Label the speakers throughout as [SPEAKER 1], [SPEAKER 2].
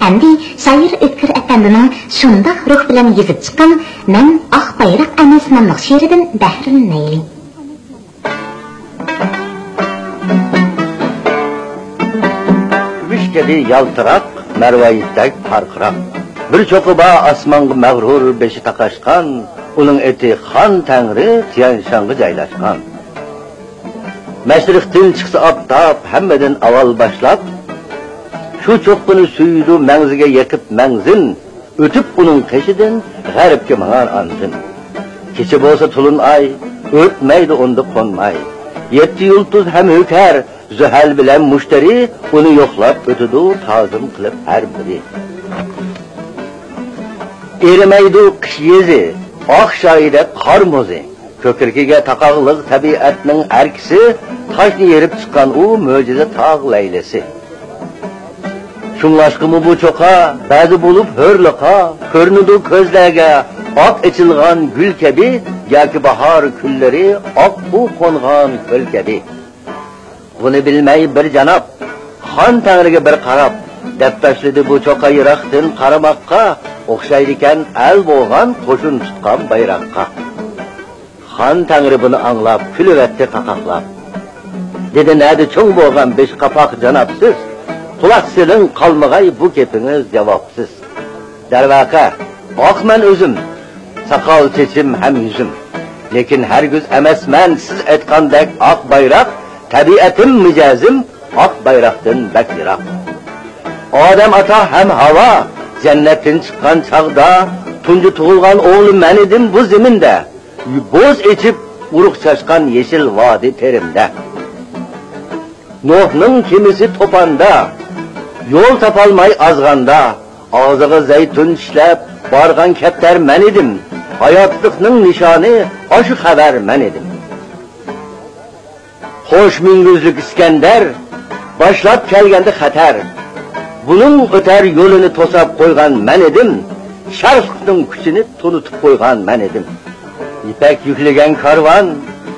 [SPEAKER 1] Әмді шайыр өткір әпәндінің шындақ рух білән езіп чыққан «Мән ақ байрақ әмесінанлық» шерідін бәхрін нәйлі.
[SPEAKER 2] Күміш кеби ялтырақ, мәрвайеттәк парқырақ. Bir çoquba asmanғы мәғрур беші тақашқан, оның әті хан тәңірі Тиян-шанғы жайлашқан. Мәшрықтен шықсы аптап, әммеден авал башлап, şu çoqqını suydu məngziga yekib məngzin, ötüp onun qeşidin g'aribga mağar andin. Kecha bo'lsa tulun ay, o'tmaydi onda qo'nmay. 7 yulduz ham hökar, Zuhal bilan mushtari uni yo'qlab o'tidi ta'zim qilib har biri. Erimaydi qish yezi, oq shoyida qor mo'zi. Ko'kirkiga taqoqliq tabiatning arkisi, toshni yerib chiqqan u mo'jiza tog' laylasi. Şunlaşqımı bu çoqa, ba'zi bo'lib hörliqa, ko'rnudu ko'zlarga oq ichilgan gul kabi, yoki bahor kunlari oq bu qo'ngan ko'l kabi. Buni bilmay bir janob, xon tangriga bir qarab, deb tashladi bu choqa yiroqdan qaramoqqa, o'xshaydi ekan al bo'lgan qo'shin tutgan bayroqqa. Xon tangri buni anglab, kulvatdi qaqaqlab. Dedi nadi cho'ng bo'lgan besh qapoq janobsiz. Kulak silin kalmagay bu kepiniz cevapsız. Dervaka, akmen özüm, sakal çeçim hem yüzüm. Lekin her güz emesmen siz etkandek ak bayrak, tabiatim micazim ak bayraktın beklirak. Adem ata hem hava, cennetin çıkan çağda, tuncu tuğulgan oğlu men idim bu zeminde. Boz içip uruk çaşkan yeşil vadi terimde. Nuh'nun kimisi topanda, yol tapalmay azganda, ağzıga zeytun işlep, bargan kepter men idim. Hayatlıkның nişanı, aşı haber men idim. Hoş mingüzlük İskender, başlap kelgendi xatar. Bunun öter yolunu tosap koygan men idim. Şarkının küçünü tunutup koygan men idim. İpek yüklegen karvan,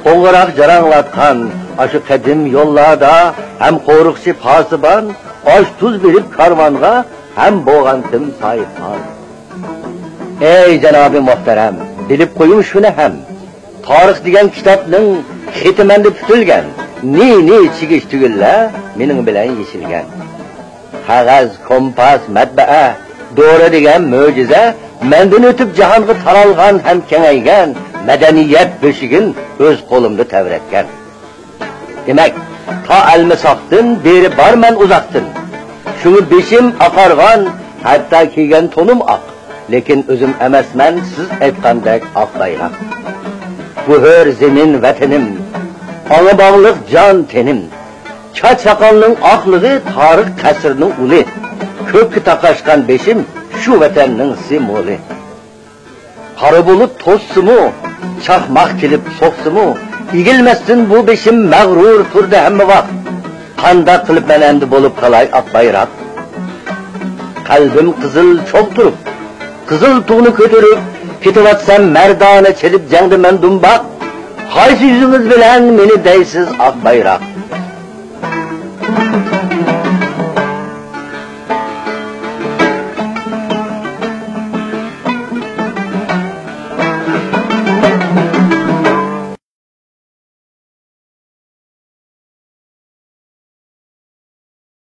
[SPEAKER 2] qoğurak jaranglatkan, aşı kadim yollarda, hem qoruqçı pasıban, aş tuz verip karvanga hem boğantım sayıpan. Ey Cenab-ı Muhterem, bilip koyun şunu hem. Tarih degen kitapның xetimendi pütülgen, ni çigiş tügülle mening bilen yeşilgen. Qag'az, kompas, matbaa, doğru degen möjize, menden ötüp jahonga taralgan hem kengaygan madaniyat beshigin o'z qo'limda tavratgan. Demek, ta almisaqdan beri barman uzoqdan. Şunu beshim aqargan, hatta kiygan to'nim oq. Lekin özüm emasman siz aytgandek oq bayroq. Bu hör zemin vatanim, ona bağlıq can tenim. Çat sakalının aqlığı tarix kasrının uli. Kökü taqaşkan beshim şu vatanning simvoli. Qara bulut to'ssimu, chaqmaq kelib so'qsimu, igilmasdan bu beshim mag'rur turdi hamma vaqt. Qanday qilib men endi bo'lib qalay oq bayroq. Qalbim qizil cho'q turib, qizil tuğni ko'tarib, ketayotsam mardona chelib jangda men dumbaq. Qaysi yüzünüz bilen meni deysiz oq bayroq.